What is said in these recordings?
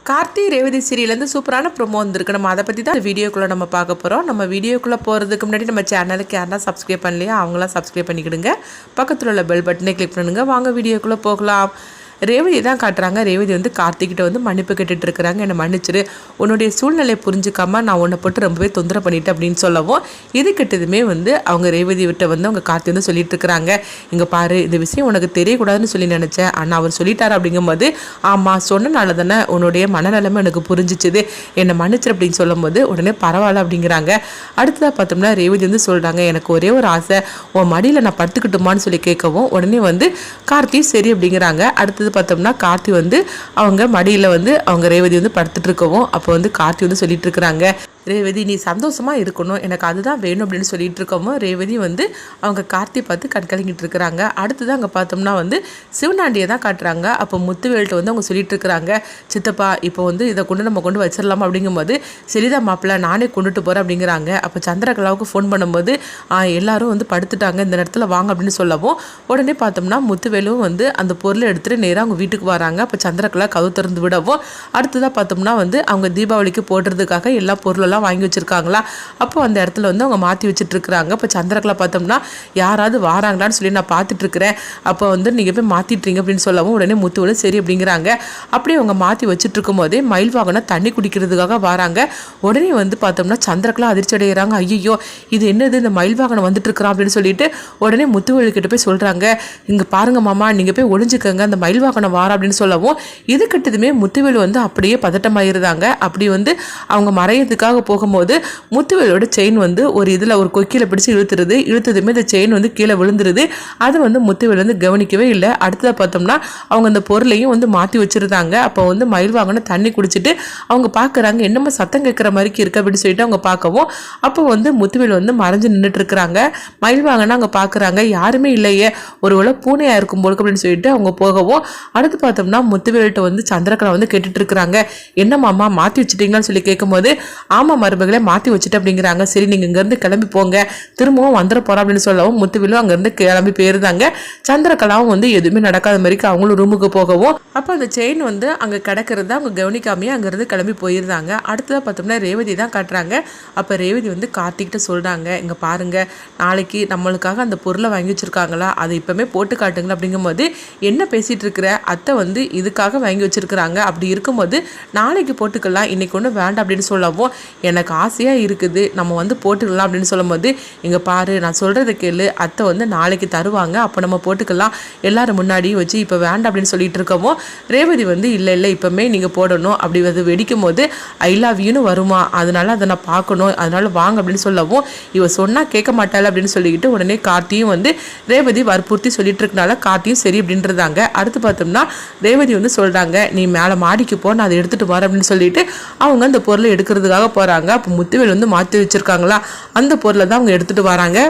கார்த்தி ரேவதி சீரியலேருந்து சூப்பரான ப்ரோமோ வந்திருக்கு. நம்ம அதை பற்றி தான் வீடியோக்குள்ளே நம்ம பார்க்க போகிறோம். நம்ம வீடியோக்குள்ளே போகிறதுக்கு முன்னாடி நம்ம சேனலுக்கு யாரெல்லாம் சப்ஸ்கிரைப் பண்ணலையா அவங்களாம் சப்ஸ்கிரைப் பண்ணிக்கிடுங்க. பக்கத்தில் உள்ள பெல் பட்டனை கிளிக் பண்ணுங்க. வாங்க வீடியோக்குள்ளே போகலாம். ரேவதி தான் காட்டுறாங்க. ரேவதி வந்து கார்த்திகிட்ட வந்து மன்னிப்பு கேட்டுட்டு இருக்கிறாங்க. என்னை மன்னிச்சிரு, உன்னுடைய சூழ்நிலையை புரிஞ்சுக்காம நான் உன்னை போட்டு ரொம்பவே தொந்தரவு பண்ணிட்டேன் அப்படின்னு சொல்லவும், இது கிட்டதுமே வந்து அவங்க ரேவதி விட்ட வந்து அவங்க கார்த்தி வந்து சொல்லிட்டு இருக்கிறாங்க. இங்கே பாரு, இந்த விஷயம் உனக்கு தெரியக்கூடாதுன்னு சொல்லி நினச்சேன், ஆனால் அவர் சொல்லிட்டார் அப்படிங்கும்போது, ஆமாம் சொன்னனால தானே உன்னுடைய மனநலமை எனக்கு புரிஞ்சிச்சுது, என்னை மன்னிச்சிரு அப்படின்னு சொல்லும் போது உடனே பரவாயில்ல அப்படிங்கிறாங்க. அடுத்ததாக பார்த்தோம்னா ரேவதி வந்து சொல்கிறாங்க, எனக்கு ஒரே ஒரு ஆசை, உன் மடியில் நான் படுத்துக்கிட்டுமான்னு சொல்லி கேட்கவும் உடனே வந்து கார்த்தி சரி அப்படிங்கிறாங்க. அடுத்தது பார்த்தோம்னா கார்த்தி வந்து அவங்க மடியில் வந்து அவங்க ரேவதி வந்து படுத்துட்டு இருக்கவும் அப்போ வந்து கார்த்தி வந்து சொல்லிட்டு இருக்கிறாங்க, ரேவதி நீ சந்தோஷமாக இருக்கணும், எனக்கு அதுதான் வேணும் அப்படின்னு சொல்லிட்டு இருக்கோமோ ரேவதி வந்து அவங்க கார்த்தி பார்த்து கண்கலங்கிட்டு இருக்கிறாங்க. அடுத்தது அங்கே பார்த்தோம்னா வந்து சிவனாண்டியை தான் காட்டுறாங்க. அப்போ முத்துவேல்கிட்ட வந்து அவங்க சொல்லிட்டு இருக்கிறாங்க, சித்தப்பா இப்போ வந்து இதை நம்ம கொண்டு வச்சிடலாமா அப்படிங்கும்போது, சரிதான் மாப்பிள்ள நானே கொண்டுட்டு போகிறேன் அப்படிங்கிறாங்க. அப்போ சந்திரகலாவுக்கு ஃபோன் பண்ணும்போது எல்லாரும் வந்து படுத்துட்டாங்க, இந்த நேரத்தில் வாங்க அப்படின்னு சொல்லவும் உடனே பார்த்தோம்னா முத்துவேலும் வந்து அந்த பொருளை எடுத்துகிட்டு நேராக அவங்க வீட்டுக்கு வராங்க. அப்போ சந்திரகலா கவு திறந்து விடவும் அடுத்ததாக பார்த்தோம்னா வந்து அவங்க தீபாவளிக்கு போடுறதுக்காக எல்லா பொருளெல்லாம் வாங்கி வச்சிருக்காங்களா. அப்போ அந்த இடத்துல வந்து அவங்க மாற்றி வச்சுட்டு இருக்கிறாங்க. இப்போ சந்திரகலா பார்த்தோம்னா யாராவது வாராங்களான்னு சொல்லி நான் பார்த்துட்டு இருக்கிறேன், அப்போ வந்து நீங்கள் போய் மாற்றிட்டுறீங்க அப்படின்னு சொல்லவும் உடனே முத்துவோடு சரி அப்படிங்கிறாங்க. அப்படியே அவங்க மாற்றி வச்சுட்டு இருக்கும் போதே மயில் வாகனம் தண்ணி குடிக்கிறதுக்காக வராங்க. உடனே வந்து பார்த்தோம்னா சந்திரகலா அதிர்ச்சி அடைகிறாங்க, ஐயோ இது என்னது இந்த மயில் வாகனம் வந்துட்டு இருக்கிறான் அப்படின்னு சொல்லிட்டு உடனே முத்துவேலுக்கிட்ட போய் சொல்கிறாங்க, இங்கே பாருங்க மாமா நீங்கள் போய் ஒளிஞ்சுக்கங்க, அந்த மயில் வாகனம் வாரா அப்படின்னு சொல்லவும் இது கிட்டதுமே முத்துவேலு வந்து அப்படியே பதட்டமாயிருந்தாங்க. அப்படி வந்து அவங்க மறையதுக்காக போகும்போது முத்துவேலோட செயின் வந்து ஒரு இதில் ஒரு கொக்கியில் பிடிச்சி இழுத்ததுமே இந்த செயின் வந்து கீழே விழுந்துருது. அது வந்து முத்துவேல் வந்து கவனிக்கவே இல்லை. அடுத்ததாக பார்த்தோம்னா அவங்க அந்த பொருளையும் வந்து மாற்றி வச்சுருந்தாங்க. அப்போ வந்து மயில் வாகனம் தண்ணி குடிச்சிட்டு அவங்க பார்க்குறாங்க, என்னமோ சத்தம் கேட்குற மாதிரி இருக்கு அப்படின்னு சொல்லிட்டு அவங்க பார்க்கவும் அப்போ வந்து முத்துவேல் வந்து மறைஞ்சு நின்றுட்டு இருக்கிறாங்க. மயில் வாகனம் அங்கே பார்க்குறாங்க, யாருமே இல்லையே, ஒருவேளை பூனையாக இருக்கும் போலுக்கு அப்படின்னு சொல்லிட்டு அவங்க போகவும் அடுத்து பார்த்தோம்னா முத்துவேல்கிட்ட வந்து சந்திரகலா வந்து கேட்டுட்டு இருக்கிறாங்க, என்ன மாமா மாற்றி வச்சுட்டீங்களான்னு சொல்லி கேட்கும்போது, ஆமாம் மருமகளை மாற்றி வச்சுட்டு அப்படிங்கிறாங்க. சரி நீங்கள் இங்கேருந்து கிளம்பி போங்க, திரும்பவும் வந்துட போகிறோம் அப்படின்னு சொல்லவும் முத்துவேலும் அங்கேருந்து கிளம்பி போயிருந்தாங்க. சந்திரகலாவும் வந்து எதுவுமே நடக்காத மாதிரிக்கு அவங்களும் ரூமுக்கு போகவும் அப்போ அந்த செயின் வந்து அங்கே கிடக்கிறத அவங்க கவனிக்காமையே அங்கேருந்து கிளம்பி போயிருந்தாங்க. அடுத்ததாக பார்த்தோம்னா ரேவதி தான் காட்டுறாங்க. அப்போ ரேவதி வந்து கார்த்திகிட்ட சொல்கிறாங்க, இங்கே பாருங்கள் நாளைக்கு நம்மளுக்காக அந்த பொருளை வாங்கி வச்சுருக்காங்களா, அதை இப்போமே போட்டு காட்டுங்களா அப்படிங்கும்போது, என்ன பேசிகிட்டு இருக்கிற, அத்தை வந்து இதுக்காக வாங்கி வச்சுருக்குறாங்க, அப்படி இருக்கும்போது நாளைக்கு போட்டுக்கலாம், இன்றைக்கி ஒன்றும் வேண்டாம் அப்படின்னு சொல்லவும் எனக்கு ஆசையாக இருக்குது, நம்ம வந்து போட்டுக்கலாம் அப்படின்னு சொல்லும்போது, இங்கே பாரு நான் சொல்கிறத கேளு, அத்தை வந்து நாளைக்கு தருவாங்க, அப்போ நம்ம போட்டுக்கலாம், எல்லாரும் முன்னாடியும் வச்சு இப்போ வேண்டாம் அப்படின்னு சொல்லிட்டு இருக்கவும் ரேவதி வந்து இல்லை இப்போமே நீங்கள் போடணும், அப்படி வந்து வெடிக்கும் போது ஐ லவ் யூன்னு வருமா, அதனால அதை நான் பார்க்கணும், அதனால வாங்க அப்படின்னு சொல்லவும் இவ சொன்னால் கேட்க மாட்டாள் அப்படின்னு சொல்லிக்கிட்டு உடனே கார்த்தியும் வந்து ரேவதி வற்புறுத்தி சொல்லிட்டு இருக்கனால கார்த்தியும் சரி அப்படின்றதாங்க. அடுத்து பார்த்தோம்னா ரேவதி வந்து சொல்கிறாங்க, நீ மேலே மாடிக்கு போ, நான் அதை எடுத்துகிட்டு வரேன் அப்படின்னு சொல்லிட்டு அவங்க அந்த பொருளை எடுக்கிறதுக்காக போகிறாங்க. அப்போ முத்துவேல் வந்து மாற்றி வச்சுருக்காங்களா, அந்த பொருளை தான் அவங்க எடுத்துகிட்டு வராங்க.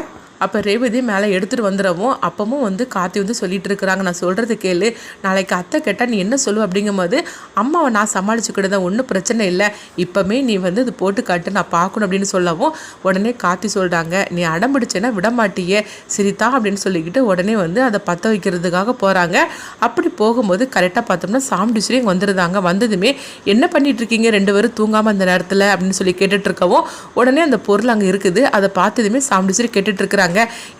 அப்போ ரேவதி மேலே எடுத்துகிட்டு வந்துடவும் அப்பவும் வந்து கார்த்தி வந்து சொல்லிட்டு இருக்கிறாங்க, நான் சொல்கிறது கேளு, நாளைக்கு அத்தை கேட்டால் நீ என்ன சொல்லுவ அப்படிங்கும்போது, அம்மாவை நான் சமாளிச்சுக்கிட்டு ஒன்றும் பிரச்சனை இல்லை, இப்போமே நீ வந்து இது போட்டு காட்டு நான் பார்க்கணும் அப்படின்னு சொல்லவும் உடனே கார்த்தி சொல்கிறாங்க, நீ அடம்பிடிச்சேன்னா விடமாட்டியே சிரித்தா அப்படின்னு சொல்லிக்கிட்டு உடனே வந்து அதை பற்ற வைக்கிறதுக்காக போகிறாங்க. அப்படி போகும்போது கரெக்டாக பார்த்தோம்னா சாமுண்டீஸ்வரி இங்கே வந்துருந்தாங்க. வந்ததுமே என்ன பண்ணிட்டு இருக்கீங்க ரெண்டு பேரும் தூங்காமல் அந்த நேரத்தில் அப்படின்னு சொல்லி கேட்டுட்டு இருக்கவும் உடனே அந்த பொருள் அங்கே இருக்குது, அதை பார்த்ததுமே சாமுண்டீஸ்வரி கேட்டுட்டு இருக்கிறாங்க,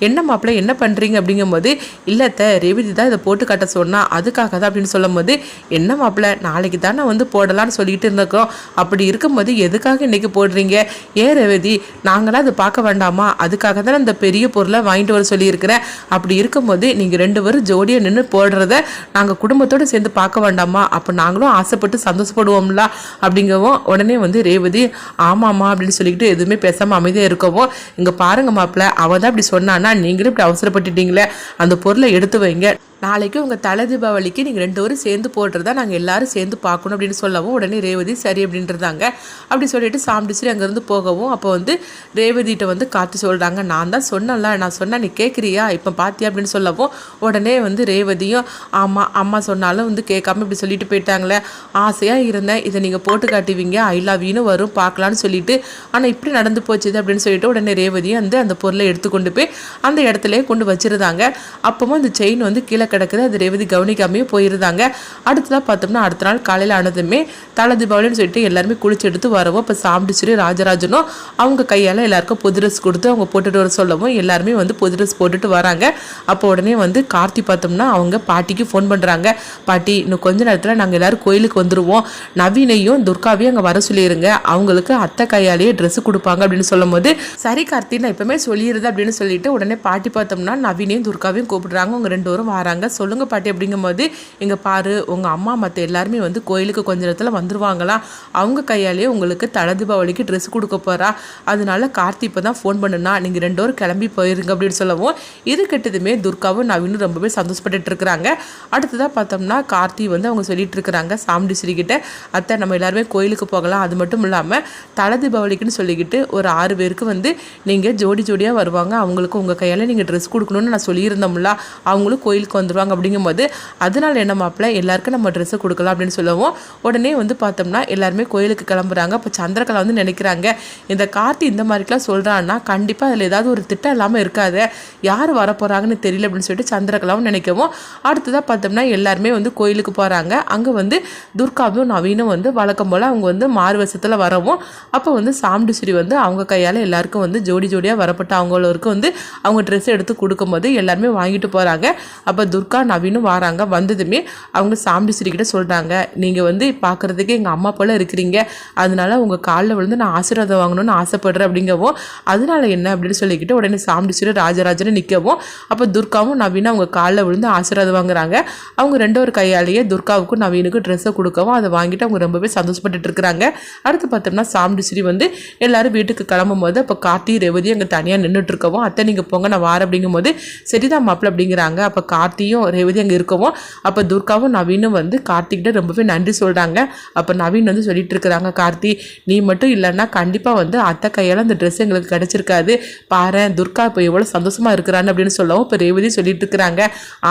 என்ன மாப்பிள்ள என்ன பண்ணுறீங்க அப்படிங்கும்போது, இல்லத்த ரேவதி தான் இதை போட்டு காட்ட சொன்னா அதுக்காக தான் அப்படின்னு சொல்லும் போது, என்ன மாப்பிள்ள நாளைக்கு தானே வந்து போடலான்னு சொல்லிட்டு இருந்தோம், அப்படி இருக்கும்போது எதுக்காக இன்னைக்கு போடுறீங்க, ஏன் ரேவதி நாங்களாம் அதை பார்க்க வேண்டாமா, அதுக்காக தான் இந்த பெரிய பொருளை வாங்கிட்டு வர சொல்லியிருக்கிறேன், அப்படி இருக்கும்போது நீங்கள் ரெண்டு பேரும் ஜோடியாக நின்று போடுறத நாங்கள் குடும்பத்தோடு சேர்ந்து பார்க்க வேண்டாமா, அப்போ நாங்களும் ஆசைப்பட்டு சந்தோஷப்படுவோம்ல அப்படிங்கவும் உடனே வந்து ரேவதி ஆமாம்மா அப்படின்னு சொல்லிக்கிட்டு எதுவுமே பேசாமல் அமைதியாக இருக்கவும், இங்கே பாருங்க மாப்பிள்ள அவ தான் இப்படி சொன்னான்னா நீங்களும் இப்படி அவசரப்பட்டுட்டீங்களே, அந்த பொருளை எடுத்து வைங்க, நாளைக்கு உங்கள் தலை தீபாவளிக்கு நீங்கள் ரெண்டு பேரும் சேர்ந்து போடுறதா நாங்கள் எல்லாரும் சேர்ந்து பார்க்கணும் அப்படின்னு சொல்லவும் உடனே ரேவதி சரி அப்படின்றதாங்க. அப்படி சொல்லிட்டு சாமுண்டீஸ்வரி அங்கேருந்து போகவும் அப்போ வந்து ரேவதிகிட்ட வந்து காத்து சொல்கிறாங்க, நான் தான் சொன்னல, நான் சொன்னால் நீ கேட்குறியா இப்போ பார்த்தியா அப்படின்னு சொல்லவும் உடனே வந்து ரேவதியும் ஆமாம் அம்மா சொன்னாலும் வந்து கேட்காம இப்படி சொல்லிட்டு போயிட்டாங்களே, ஆசையாக இருந்தேன் இதை நீங்கள் போட்டு காட்டுவீங்க ஐ லவ் யூன்னு வரும் பார்க்கலான்னு சொல்லிட்டு, ஆனால் இப்படி நடந்து போச்சுது அப்படின்னு சொல்லிட்டு உடனே ரேவதியும் வந்து அந்த பொருளை எடுத்து கொண்டு போய் அந்த இடத்துல கொண்டு வச்சுருந்தாங்க. அப்பவும் அந்த செயின் வந்து கீழே வேஸ்ட்டாக கிடக்குது, அது ரேவதி கவனிக்காமையே போயிருந்தாங்க. அடுத்ததாக பார்த்தோம்னா அடுத்த நாள் காலையில் ஆனதுமே தலை தீபாவளின்னு சொல்லிட்டு எல்லாருமே குளிச்சு எடுத்து வரவும் இப்போ சாம்பிடிச்சிரி ராஜராஜனும் அவங்க கையால் எல்லாருக்கும் புது ட்ரெஸ் கொடுத்து அவங்க போட்டுட்டு வர சொல்லவும் எல்லாருமே வந்து புது ட்ரெஸ் போட்டுட்டு வராங்க. அப்போ உடனே வந்து கார்த்தி பார்த்தோம்னா அவங்க பாட்டிக்கு ஃபோன் பண்ணுறாங்க. பாட்டி, இன்னும் கொஞ்ச நேரத்தில் நாங்கள் எல்லோரும் கோயிலுக்கு வந்துடுவோம், நவீனையும் துர்காவையும் அங்கே வர சொல்லிடுங்க, அவங்களுக்கு அத்தை கையாலேயே ட்ரெஸ்ஸு கொடுப்பாங்க அப்படின்னு சொல்லும் போது சரி கார்த்தி, நான் எப்பவுமே சொல்லிடுது அப்படின்னு சொல்லிட்டு உடனே பாட்டி பார்த்தோம்னா நவீனையும் துர்காவையும் கூப்பிடுறாங்க. அவங்க 2 பேரும் வராங்க. சொல்லுங்க பாட்டி அப்படிங்கும்போது, இங்கே பாரு, உங்கள் அம்மா மற்ற எல்லாருமே வந்து கோயிலுக்கு கொஞ்ச நேரத்தில் வந்துருவாங்களா, அவங்க கையாலேயே உங்களுக்கு தலை தீபாவளிக்கு ட்ரெஸ் கொடுக்க போகிறா, அதனால கார்த்தி இப்போ தான் ஃபோன் பண்ணுனா, நீங்கள் 2 பேரும் கிளம்பி போயிருங்க அப்படின்னு சொல்லவும் இது கெட்டதுமே துர்காவும் நவீனும் ரொம்பவே சந்தோஷப்பட்டு இருக்கிறாங்க. அடுத்ததாக பார்த்தோம்னா கார்த்தி வந்து அவங்க சொல்லிட்டு இருக்கிறாங்க சாமுண்டீஸ்வரி கிட்ட, அத்தை நம்ம எல்லாருமே கோயிலுக்கு போகலாம், அது மட்டும் இல்லாமல் தலை தீபாவளிக்குன்னு சொல்லிக்கிட்டு ஒரு 6 பேருக்கு வந்து நீங்கள் ஜோடி ஜோடியாக வருவாங்க, அவங்களுக்கு உங்கள் கையால் நீங்கள் ட்ரெஸ் கொடுக்கணும்னு நான் சொல்லியிருந்தோம்ல, அவங்களும் கோயிலுக்கு வந்துடுவாங்க அப்படிங்கும்போது அதனால் என்ன மாப்பிள்ள எல்லாருக்கும் நம்ம ட்ரெஸ்ஸை கொடுக்கலாம் அப்படின்னு சொல்லுவோம். உடனே வந்து பார்த்தோம்னா எல்லாருமே கோயிலுக்கு கிளம்புறாங்க. அப்போ சந்திரகலா வந்து நினைக்கிறாங்க, இந்த கார்த்தி இந்த மாதிரிலாம் சொல்கிறான்னா கண்டிப்பாக அதில் ஏதாவது ஒரு திட்டம் இல்லாமல் இருக்காது, யார் வரப்போகிறாங்கன்னு தெரியல அப்படின்னு சொல்லிட்டு சந்திரகலாவும் நினைக்கவும் அடுத்ததாக பார்த்தோம்னா எல்லாருமே வந்து கோயிலுக்கு போகிறாங்க. அங்கே வந்து துர்காவும் நவீனும் வந்து வழக்கம் போல் அவங்க வந்து மாறு வருஷத்தில் வரவும் அப்போ வந்து சாமுண்டீஸ்வரி வந்து அவங்க கையால் எல்லாருக்கும் வந்து ஜோடி ஜோடியாக வரப்பட்ட அவங்களுக்கு வந்து அவங்க ட்ரெஸ் எடுத்து கொடுக்கும்போது எல்லாருமே வாங்கிட்டு போகிறாங்க. அப்போ துர்கா நவீனும் வராங்க. வந்ததுமே அவங்க சாமுண்டீஸ்வரி கிட்ட சொல்கிறாங்க, நீங்கள் வந்து பார்க்குறதுக்கு எங்கள் அம்மா போல் இருக்கிறீங்க, அதனால உங்கள் காலில் விழுந்து நான் ஆசீர்வாதம் வாங்கணும்னு ஆசைப்படுறேன் அப்படிங்கவும் அதனால என்ன அப்படின்னு சொல்லிக்கிட்டு உடனே சாமுண்டீஸ்வரி ராஜராஜனை நிற்கவும் அப்போ துர்காவும் நவீனும் அவங்க காலில் விழுந்து ஆசீர்வாதம் வாங்குறாங்க. அவங்க 2 ஒரு கையாலேயே துர்காவுக்கும் நவீனுக்கும் ட்ரெஸ்ஸை கொடுக்கவும் அதை வாங்கிட்டு அவங்க ரொம்பவே சந்தோஷப்பட்டு இருக்கிறாங்க. அடுத்து பார்த்தோம்னா சாமுண்டீஸ்வரி வந்து எல்லாரும் வீட்டுக்கு கிளம்பும் போது அப்போ கார்த்தி ரேவதி அங்கே தனியாக நின்றுட்டு இருக்கவும், அத்தை நீங்கள் போங்க நான் வார அப்படிங்கும் போது சரிதான் மாப்பிள்ள அப்படிங்கிறாங்க. அப்போ கார்த்தியும் ரேவதி அங்கே இருக்கவும் அப்போ துர்காவும் நவீனும் வந்து கார்த்திகிட்ட ரொம்பவே நன்றி சொல்கிறாங்க. அப்போ நவீன் வந்து சொல்லிட்டு இருக்கிறாங்க, கார்த்தி நீ மட்டும் இல்லைன்னா கண்டிப்பாக வந்து அத்தை கையால் அந்த ட்ரெஸ் எங்களுக்கு கிடச்சிருக்காது, பாரு துர்கா இப்போ எவ்வளோ சந்தோஷமாக இருக்கிறான்னு அப்படின்னு சொல்லவும் இப்போ ரேவதி சொல்லிட்டு இருக்கிறாங்க,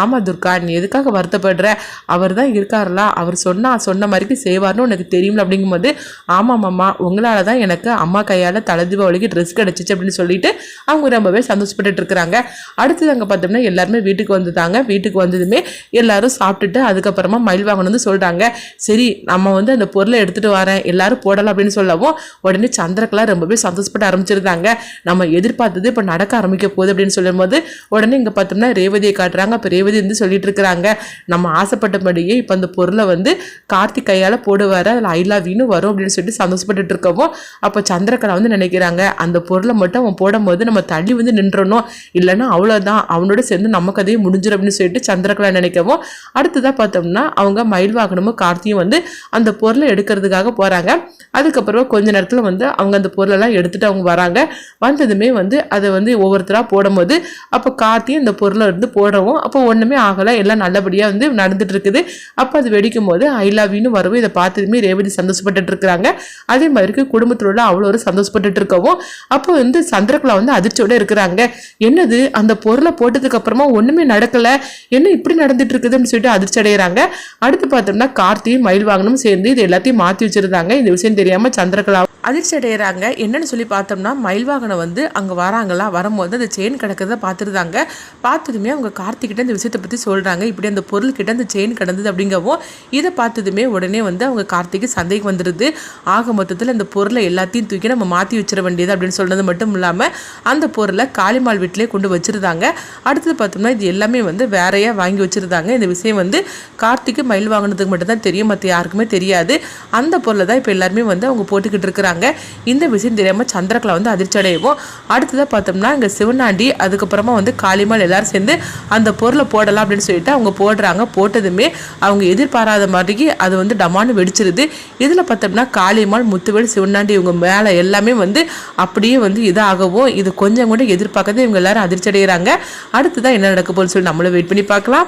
ஆமாம் துர்கா நீ எதுக்காக வருத்தப்படுற, அவர் தான் இருக்காருல, அவர் சொன்ன மாதிரிக்கு செய்வார்னு உனக்கு தெரியும்ல அப்படிங்கும்போது ஆமாம் மாமா, உங்களால் தான் எனக்கு அம்மா கையால் தலை தீபாவளிக்கு ட்ரெஸ் கிடச்சிச்சு அப்படின்னு சொல்லிட்டு அவங்க ரொம்பவே சந்தோஷப்பட்டு இருக்கிறாங்க. அடுத்தது அங்கே பார்த்தோம்னா எல்லாருமே வீட்டுக்கு வந்துட்டாங்க. வீட்டுக்கு வந்ததுமே எல்லாரும் சாப்பிட்டுட்டு அதுக்கப்புறமா மயில் வாங்கணும்னு சொல்கிறாங்க. சரி நம்ம வந்து அந்த பொருளை எடுத்துகிட்டு வரேன் எல்லாரும் போடலாம் அப்படின்னு சொல்லவும் உடனே சந்திரகலா ரொம்பவே சந்தோஷப்பட்டு ஆரம்பிச்சிருந்தாங்க. நம்ம எதிர்பார்த்தது இப்போ நடக்க ஆரம்பிக்க போகுது அப்படின்னு சொல்லும் போது உடனே இங்கே பார்த்தோம்னா ரேவதியை காட்டுறாங்க. அப்போ ரேவதி வந்து சொல்லிட்டு இருக்கிறாங்க, நம்ம ஆசைப்பட்டபடியே இப்போ அந்த பொருளை வந்து கார்த்திக் கையால் போடுவார், அதில் ஐ லவ் யூன்னு வரும் அப்படின்னு சொல்லிட்டு சந்தோஷப்பட்டு இருக்கவும் அப்போ சந்திரகலா வந்து நினைக்கிறாங்க, அந்த பொருளை மட்டும் அவன் போடும்போது நம்ம தள்ளி வந்து நின்றணும், இல்லைன்னா அவ்வளோதான் அவனோட சேர்ந்து நம்ம கதையை முடிஞ்சிடும் அப்படின்னு சொல்லிட்டு சந்திரகலா நினைக்கவும் அடுத்ததாக பார்த்தோம்னா அவங்க மயில் வாகனமும் கார்த்தியும் வந்து அந்த பொருளை எடுக்கிறதுக்காக போகிறாங்க. அதுக்கப்புறம் கொஞ்ச நேரத்தில் வந்து அவங்க அந்த பொருளெல்லாம் எடுத்துகிட்டு அவங்க வராங்க. வந்ததுமே வந்து அதை வந்து ஒவ்வொருத்தராக போடும்போது அப்போ கார்த்தியும் இந்த பொருளை வந்து போடவும் அப்போ ஒன்றுமே ஆகலை, எல்லாம் நல்லபடியாக வந்து நடந்துட்டு இருக்குது. அப்போ அது வெடிக்கும் போது ஐ லவ் யூன்னு வரவும் இதை பார்த்ததுமே ரேவதி சந்தோஷப்பட்டு இருக்கிறாங்க. அதே மாதிரிக்கு குடும்பத்தில் உள்ள அவ்வளோ ஒரு சந்தோஷப்பட்டு இருக்கவும் அப்போ வந்து சந்திரகலா வந்து அதிர்ச்சியோட இருக்கிறாங்க. என்னது அந்த பொருளை போட்டதுக்கு அப்புறமா ஒன்றுமே நடக்கலை, என்ன இப்படி நடந்துட்டு இருக்குது அப்படின்னு சொல்லிட்டு அதிர்ச்சி அடைகிறாங்க. அடுத்து பார்த்தோம்னா கார்த்தியும் மயில் வாகனமும் சேர்ந்து இது எல்லாத்தையும் மாற்றி வச்சிருந்தாங்க. இந்த விஷயம் தெரியாமல் சந்திரகலா அதிர்ச்சி அடைகிறாங்க. என்னன்னு சொல்லி பார்த்தோம்னா மயில் வாகனம் வந்து அங்கே வராங்களா, வரும்போது அந்த செயின் கிடக்கிறத பார்த்துருந்தாங்க. பார்த்ததுமே அவங்க கார்த்திகிட்ட இந்த விஷயத்தை பற்றி சொல்கிறாங்க, இப்படி அந்த பொருள்கிட்ட அந்த செயின் கிடந்தது அப்படிங்கவும் இதை பார்த்ததுமே உடனே வந்து அவங்க கார்த்திக்கு சந்தேகம் வந்துடுது. ஆக மொத்தத்தில் இந்த பொருளை எல்லாத்தையும் தூக்கி நம்ம மாற்றி வச்சிட வேண்டியது அப்படின்னு சொன்னது மட்டும் இல்லாமல் அந்த பொருளை காளிமால் வீட்டிலே கொண்டு வச்சுருந்தாங்க. அடுத்தது பார்த்தோம்னா இது எல்லாமே வந்து வேறையாக வாங்கி வச்சுருந்தாங்க. இந்த விஷயம் வந்து கார்த்திக்கு மயில் வாங்கினதுக்கு மட்டும்தான் தெரியும், மற்ற யாருக்குமே தெரியாது. அந்த பொருளை தான் இப்போ எல்லாருமே வந்து அவங்க போட்டுக்கிட்டு இருக்கிறாங்க. இந்த விஷயம் தெரியாமல் சந்திரகலா வந்து அதிர்ச்சி அடையவும் அடுத்ததாக பார்த்தோம்னா இங்கே சிவனாண்டி அதுக்கப்புறமா வந்து காளிமால் எல்லாரும் சேர்ந்து அந்த பொருளை போடலாம் அப்படின்னு சொல்லிட்டு அவங்க போடுறாங்க. போட்டதுமே அவங்க எதிர்பாராத மாதிரிக்கு அது வந்து டமான்னு வெடிச்சிருது. இதில் பார்த்தோம்னா காளிமால் முத்துவேல் சிவனாண்டி இவங்க மேலே எல்லாமே வந்து அப்படியே வந்து இதாகவும் இது கொஞ்சம் கூட எதிர்பார்க்கறது இவங்க எல்லாரும் அதிர்ச்சி அடைகிறாங்க. அடுத்ததான் என்ன நடக்க போகுதுன்னு சொல்லி நம்மளும் வெயிட் பண்ணி பார்க்கலாம்.